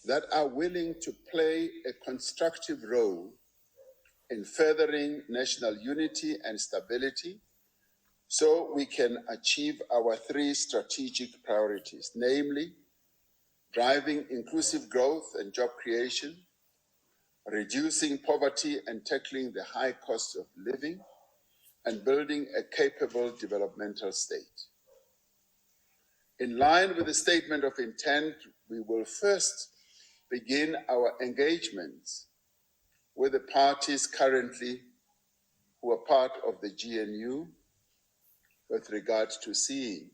that are willing to play a constructive role in furthering national unity and stability so we can achieve our three strategic priorities, namely driving inclusive growth and job creation, reducing poverty and tackling the high cost of living, and building a capable developmental state. In line with the statement of intent, we will first begin our engagements with the parties currently who are part of the GNU with regard to seeing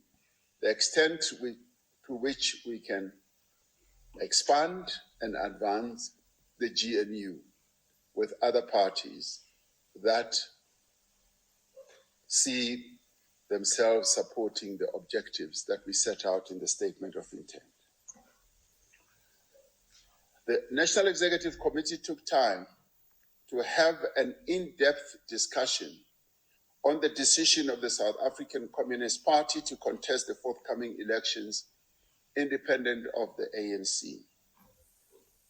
the extent to which we can expand and advance the GNU with other parties that see themselves supporting the objectives that we set out in the statement of intent. The National Executive Committee took time to have an in-depth discussion on the decision of the South African Communist Party to contest the forthcoming elections independent of the ANC.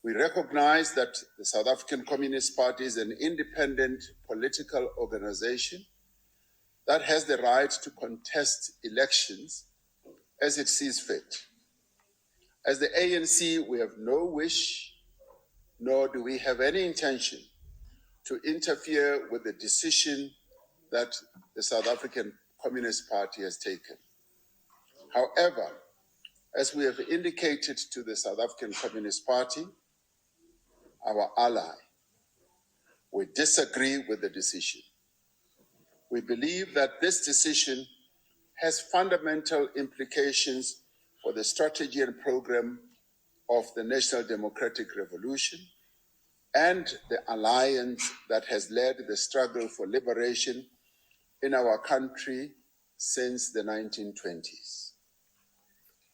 We recognize that the South African Communist Party is an independent political organization that has the right to contest elections as it sees fit. As the ANC, we have no wish, nor do we have any intention to interfere with the decision that the South African Communist Party has taken. However, as we have indicated to the South African Communist Party, our ally, we disagree with the decision. We believe that this decision has fundamental implications for the strategy and program of the National Democratic Revolution and the alliance that has led the struggle for liberation in our country since the 1920s.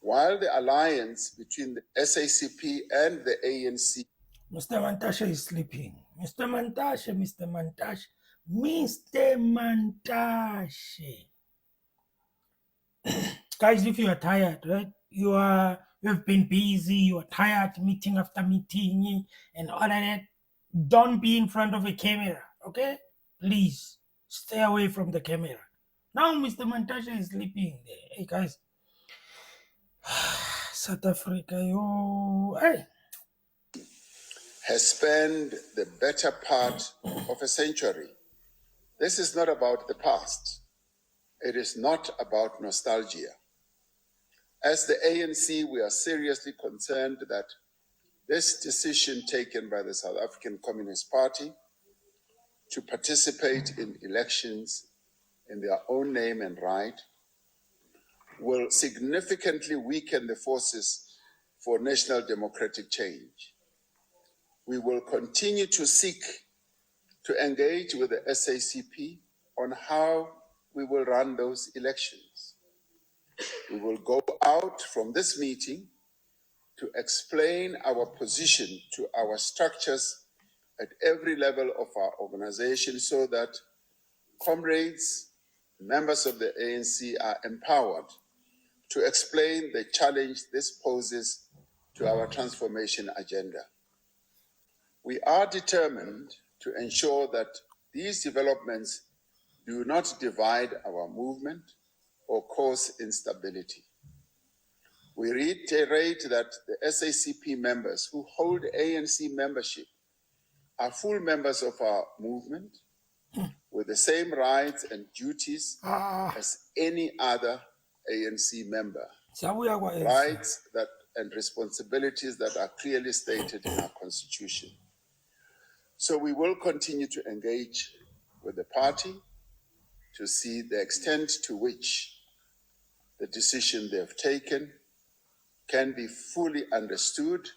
While the alliance between the SACP and the ANC... Mr. Mantashe is sleeping. Mr. Mantashe, Mr. Mantashe, Mr. Mantashe. Guys, if you are tired, right? You've been busy, you are tired, meeting after meeting, and all of that. Don't be in front of a camera, okay? Please, stay away from the camera. Now, Mr. Mantashe is sleeping there. Hey, guys. South Africa, hey. Has spent the better part of a century. This is not about the past. It is not about nostalgia. As the ANC, we are seriously concerned that this decision taken by the South African Communist Party to participate in elections in their own name and right will significantly weaken the forces for national democratic change. We will continue to seek to engage with the SACP on how we will run those elections. We will go out from this meeting to explain our position to our structures at every level of our organization so that comrades, members of the ANC are empowered to explain the challenge this poses to our transformation agenda. We are determined to ensure that these developments do not divide our movement or cause instability. We reiterate that the SACP members who hold ANC membership are full members of our movement with the same rights and duties as any other ANC member. Rights and responsibilities that are clearly stated in our constitution. So we will continue to engage with the party to see the extent to which the decision they have taken can be fully understood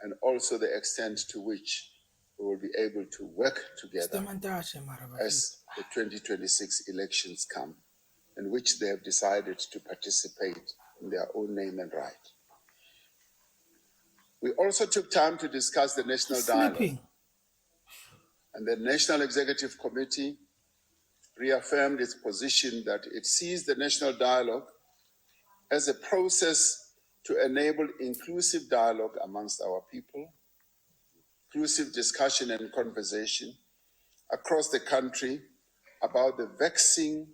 and also the extent to which we will be able to work together as the 2026 elections come, in which they have decided to participate in their own name and right. We also took time to discuss the national dialogue. And the National Executive Committee reaffirmed its position that it sees the national dialogue as a process to enable inclusive dialogue amongst our people, inclusive discussion and conversation across the country about the vexing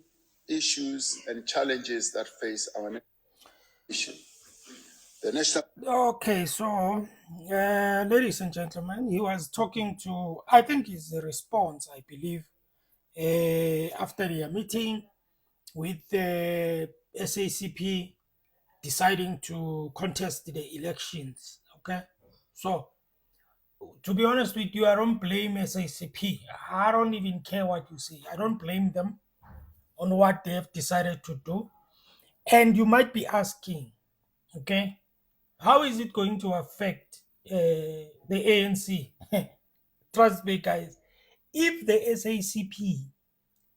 issues and challenges that face our nation. The national. Okay, so, ladies and gentlemen, he was talking to, I think it's a response, I believe, after their meeting with the SACP deciding to contest the elections. Okay, so to be honest with you, I don't blame SACP. I don't even care what you say. I don't blame them on what they have decided to do. And you might be asking, okay, how is it going to affect the ANC? Trust me, guys. If the SACP,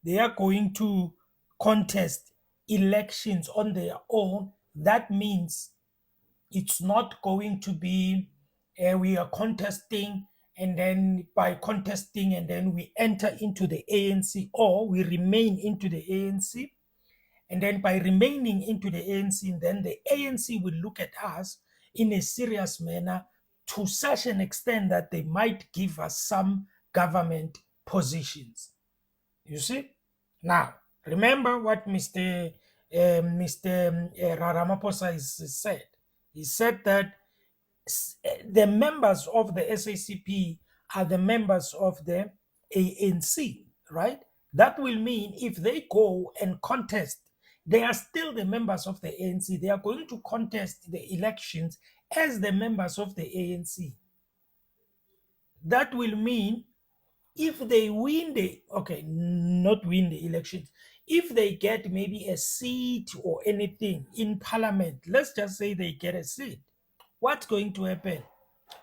they are going to contest elections on their own, that means it's not going to be we are contesting, and then by contesting and then we enter into the ANC, or we remain into the ANC, and then by remaining into the ANC, then the ANC will look at us in a serious manner, to such an extent that they might give us some government positions. You see? Now, remember what Mr. Ramaphosa said. He said that the members of the SACP are the members of the ANC, right? That will mean if they go and contest, they are still the members of the ANC. They are going to contest the elections as the members of the ANC. That will mean if they win not win the elections, if they get maybe a seat or anything in parliament, let's just say they get a seat, what's going to happen?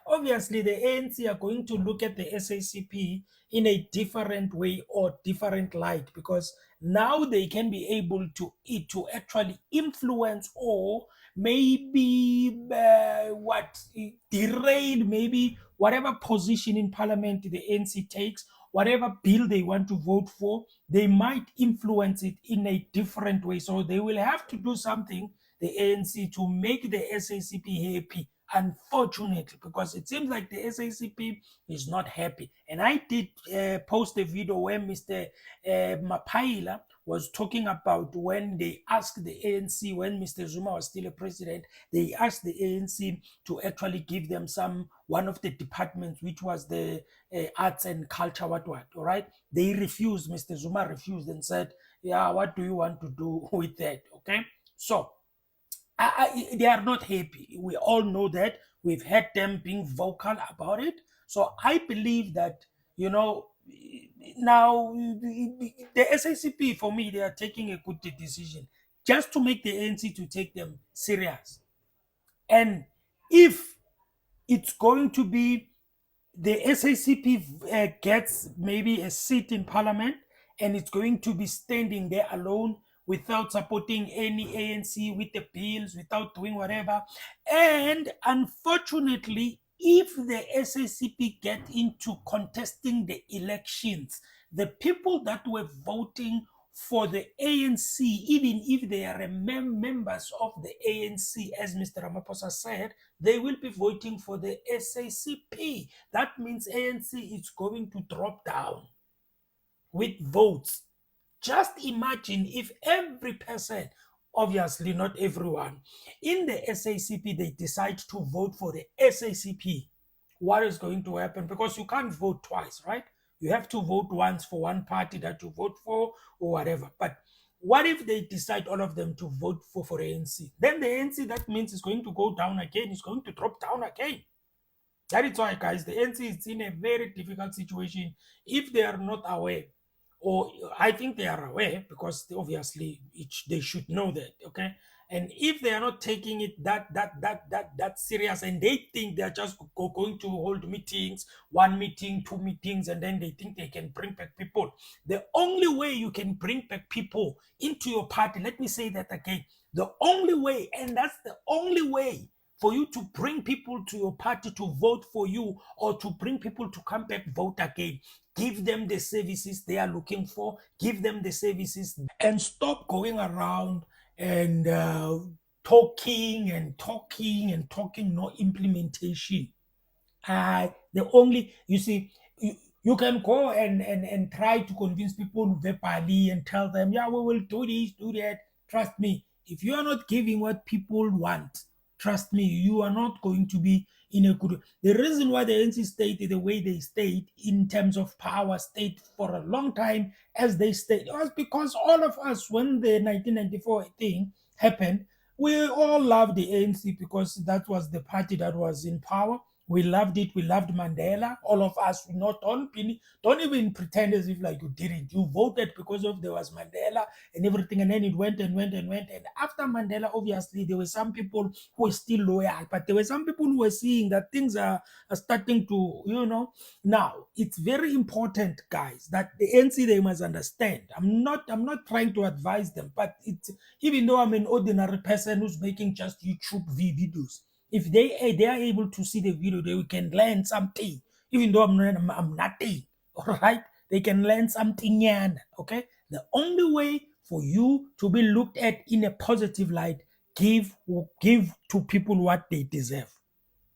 Obviously, the ANC are going to look at the SACP in a different way or different light, because now they can be able to actually influence, or maybe derail maybe whatever position in parliament the ANC takes, whatever bill they want to vote for, they might influence it in a different way. So they will have to do something, the ANC, to make the SACP happy. Unfortunately, because it seems like the SACP is not happy. And I did post a video where Mr. Mapaila was talking about when they asked the ANC, when Mr. Zuma was still a president, they asked the ANC to actually give them one of the departments, which was the arts and culture, all right? They refused, Mr. Zuma refused and said, yeah, what do you want to do with that, okay? So, they are not happy. We all know that. We've had them being vocal about it. So I believe that, now the SACP, for me, they are taking a good decision just to make the ANC to take them serious. And if it's going to be the SACP gets maybe a seat in parliament, and it's going to be standing there alone without supporting any ANC with the bills, without doing whatever. And unfortunately, if the SACP get into contesting the elections, the people that were voting for the ANC, even if they are members of the ANC, as Mr. Ramaphosa said, they will be voting for the SACP. That means ANC is going to drop down with votes. Just imagine if every person, obviously not everyone, in the SACP, they decide to vote for the SACP. What is going to happen? Because you can't vote twice, right? You have to vote once for one party that you vote for or whatever. But what if they decide all of them to vote for ANC? Then the ANC, that means it's going to go down again. It's going to drop down again. That is why, guys, the ANC is in a very difficult situation if they are not aware. Or I think they are aware, because obviously they should know that, okay? And if they are not taking it that serious, and they think they're just going to hold meetings, one meeting, two meetings, and then they think they can bring back people, the only way you can bring back people into your party, let me say that again, the only way, and that's the only way for you to bring people to your party to vote for you, or to bring people to come back vote again, give them the services they are looking for, give them the services, and stop going around and talking and talking and talking, no implementation. The only, you see, you can go and try to convince people verbally and tell them, yeah, we will do this, do that. Trust me, if you are not giving what people want, trust me, you are not going to be in a good. The reason why the NC stayed the way they stayed in terms of power, stayed for a long time as they stayed, was because all of us, when the 1994 thing happened, we all loved the ANC because that was the party that was in power. We loved it. We loved Mandela. All of us, don't even pretend as if like you didn't. You voted because of there was Mandela and everything, and then it went and went and went. And after Mandela, obviously, there were some people who were still loyal, but there were some people who were seeing that things are starting to, Now it's very important, guys, that the NC they must understand. I'm not trying to advise them, but it's even though I'm an ordinary person who's making just YouTube videos. If they are able to see the video, they can learn something. Even though I'm nothing, all right? They can learn something, okay? The only way for you to be looked at in a positive light, give to people what they deserve.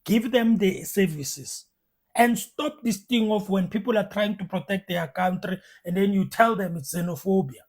Give them the services. And stop this thing of when people are trying to protect their country and then you tell them it's xenophobia.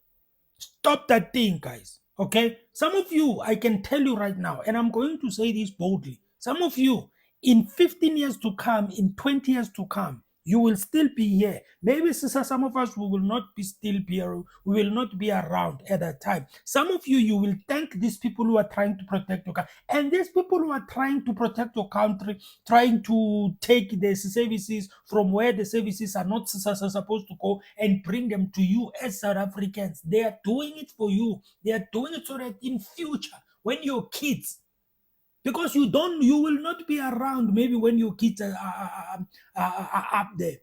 Stop that thing, guys. Okay? Some of you, I can tell you right now, and I'm going to say this boldly. Some of you, in 15 years to come, in 20 years to come, you will still be here. Maybe sister, some of us we will not be still be we will not be around at that time. Some of you, you will thank these people who are trying to protect your country. And these people who are trying to protect your country, trying to take the services from where the services are not supposed to go and bring them to you as South Africans. They are doing it for you. They are doing it so that in future, when your kids, because you will not be around maybe when your kids are up there.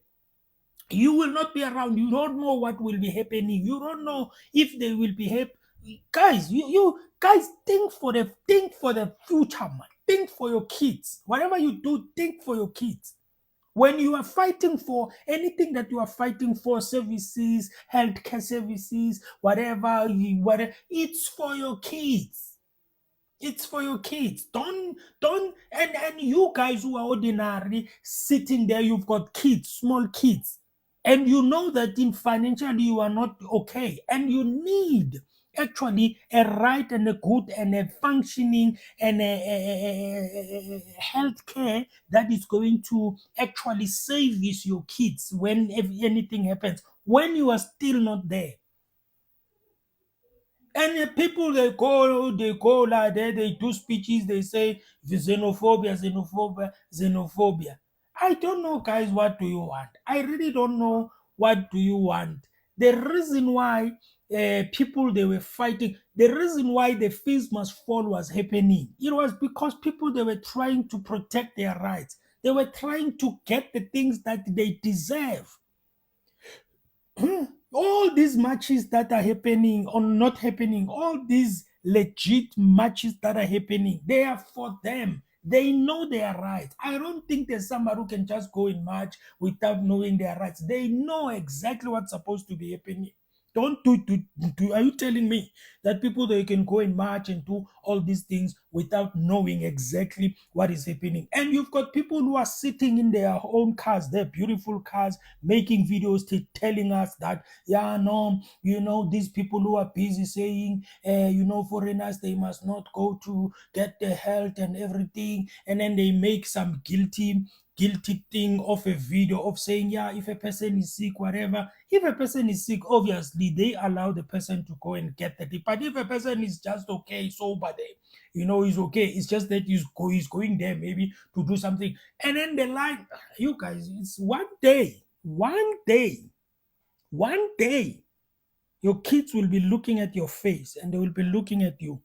You will not be around. You don't know what will be happening. You don't know if they will be happy. Guys, you guys think for the future, man. Think for your kids. Whatever you do, think for your kids. When you are fighting for anything that you are fighting for, services, healthcare services, whatever, it's for your kids. It's for your kids. Don't and you guys who are ordinary sitting there, you've got kids, small kids, and you know that in financially you are not okay, and you need actually a right and a good and a functioning and a health care that is going to actually service your kids when if anything happens when you are still not there. And the people they go like that, they do speeches, they say xenophobia, xenophobia, xenophobia. I don't know, guys, what do you want? I really don't know what do you want. The reason why people they were fighting, the reason why the fees must fall was happening, it was because people they were trying to protect their rights. They were trying to get the things that they deserve. All these matches that are happening or not happening, all these legit matches that are happening, they are for them. They know their rights. I don't think there's somebody who can just go in match without knowing their rights. They know exactly what's supposed to be happening. Don't do are you telling me that people they can go and march and do all these things without knowing exactly what is happening? And you've got people who are sitting in their own cars, their beautiful cars, making videos telling us that, yeah, no, these people who are busy saying, foreigners, they must not go to get the health and everything. And then they make some guilty thing of a video of saying, yeah, if a person is sick, whatever. If a person is sick, obviously they allow the person to go and get the tip. But if a person is just okay, sober, he's okay. It's just that he's going there maybe to do something. And then the line, you guys, it's one day, your kids will be looking at your face and they will be looking at you.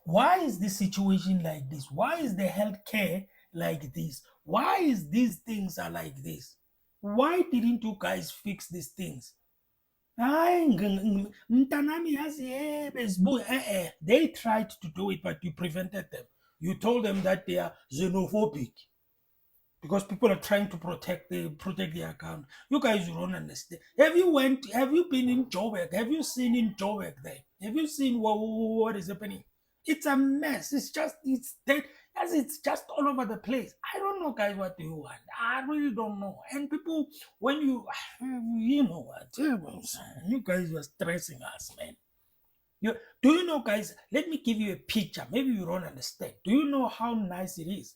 Why is this situation like this? Why is the healthcare like this? Why is these things are like this? Why didn't you guys fix these things? Mtanami has they tried to do it, but you prevented them. You told them that they are xenophobic because people are trying to protect their account. You guys don't understand. Have you been in Joburg? Have you seen in Joburg there? Have you seen what is happening? It's a mess. It's dead. As it's just all over the place. I don't know, guys, what do you want? I really don't know. And people, when you know what, you guys were stressing us, man. Do you know, guys? Let me give you a picture. Maybe you don't understand. Do you know how nice it is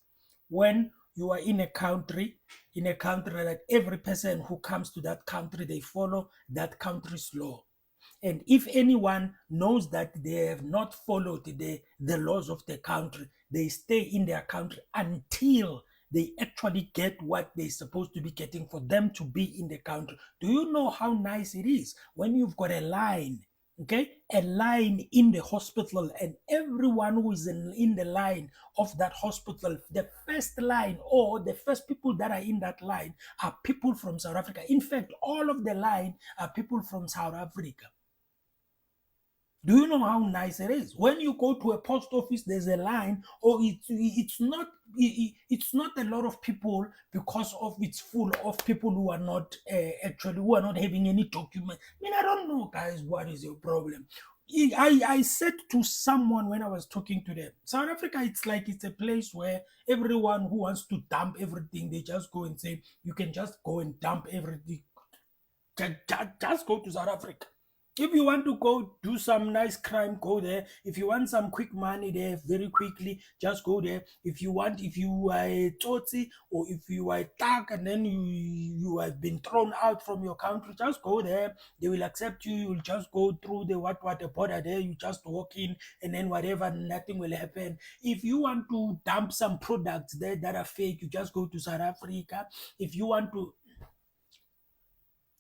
when you are in a country that every person who comes to that country, they follow that country's law. And if anyone knows that they have not followed the laws of the country, they stay in their country until they actually get what they're supposed to be getting for them to be in the country. Do you know how nice it is when you've got a line? Okay, a line in the hospital, and everyone who is in the line of that hospital, the first line or the first people that are in that line are people from South Africa. In fact, all of the line are people from South Africa. Do you know how nice it is? When you go to a post office, there's a line, or it's not a lot of people because of it's full of people who are not having any document. I mean, I don't know, guys, what is your problem? I said to someone when I was talking to them, South Africa, it's like it's a place where everyone who wants to dump everything, they just go and say, you can just go and dump everything. Just go to South Africa. If you want to go do some nice crime, go there. If you want some quick money there, very quickly, just go there. If you are a tsotsi, or if you are a thug and then you have been thrown out from your country, just go there. They will accept you. You will just go through the border there. You just walk in, and then whatever, nothing will happen. If you want to dump some products there that are fake, you just go to South Africa. If you want to,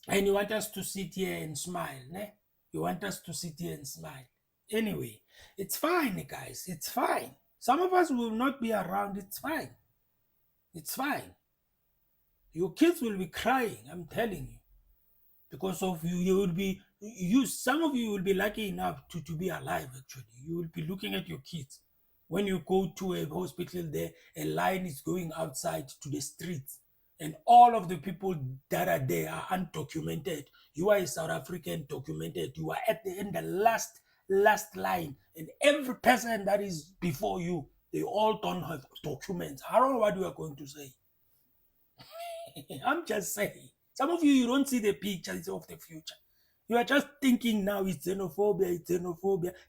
and you want us to sit here and smile, ne? You want us to sit here and smile. Anyway, it's fine, guys. It's fine. Some of us will not be around. It's fine. It's fine. Your kids will be crying, I'm telling you. Because of you, some of you will be lucky enough to be alive, actually. You will be looking at your kids. When you go to a hospital there, a line is going outside to the streets. And all of the people that are there are undocumented. You are a South African documented. You are at the end, the last line. And every person that is before you, they all don't have documents. I don't know what you are going to say. I'm just saying. Some of you don't see the pictures of the future. You are just thinking now it's xenophobia.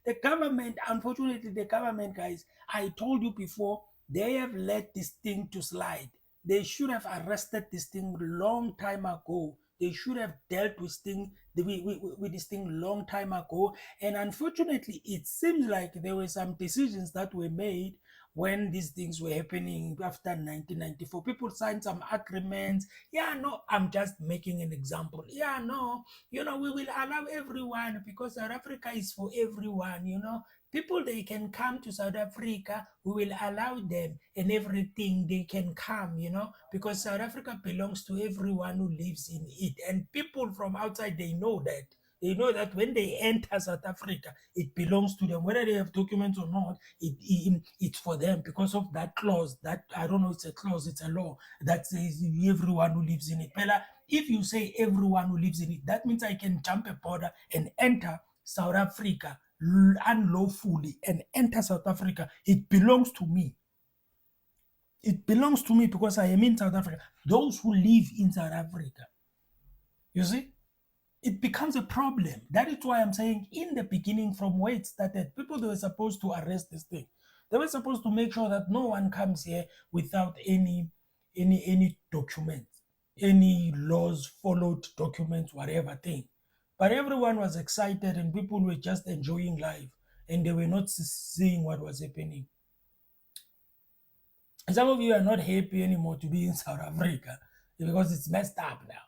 The government, unfortunately, guys, I told you before, they have let this thing to slide. They should have arrested this thing long time ago. They should have dealt with this thing long time ago. And unfortunately, it seems like there were some decisions that were made when these things were happening after 1994. People signed some agreements. Yeah, no, I'm just making an example. Yeah, no, we will allow everyone because South Africa is for everyone, People, they can come to South Africa, we will allow them and everything, they can come, because South Africa belongs to everyone who lives in it. And people from outside, they know that. They know that when they enter South Africa, it belongs to them. Whether they have documents or not, it's for them because of that clause. That, I don't know, it's a clause, it's a law that says everyone who lives in it. Bella, if you say everyone who lives in it, that means I can jump a border and enter South Africa unlawfully and enter South Africa. It belongs to me. It belongs to me because I am in South Africa. Those who live in South Africa, you see, it becomes a problem. That is why I'm saying in the beginning, from where it started, people, they were supposed to arrest this thing. They were supposed to make sure that no one comes here without any documents, any laws followed documents, whatever thing. But everyone was excited and people were just enjoying life and they were not seeing what was happening. And some of you are not happy anymore to be in South Africa because it's messed up now.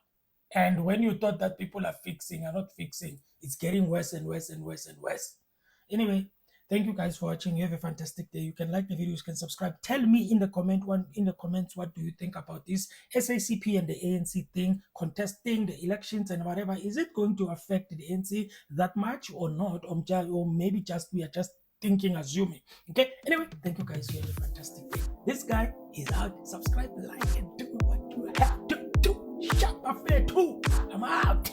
And when you thought that people are not fixing, it's getting worse and worse and worse and worse. Anyway, thank you guys for watching. You have a fantastic day. You can like the videos, you can subscribe. Tell me in the comments what do you think about this SACP and the ANC thing, contesting the elections and whatever. Is it going to affect the ANC that much or not? Or maybe we are just thinking, assuming. Okay. Anyway, thank you guys. You have a fantastic day. This guy is out. Subscribe, like, and do what you have to do. Shut up there too. I'm out.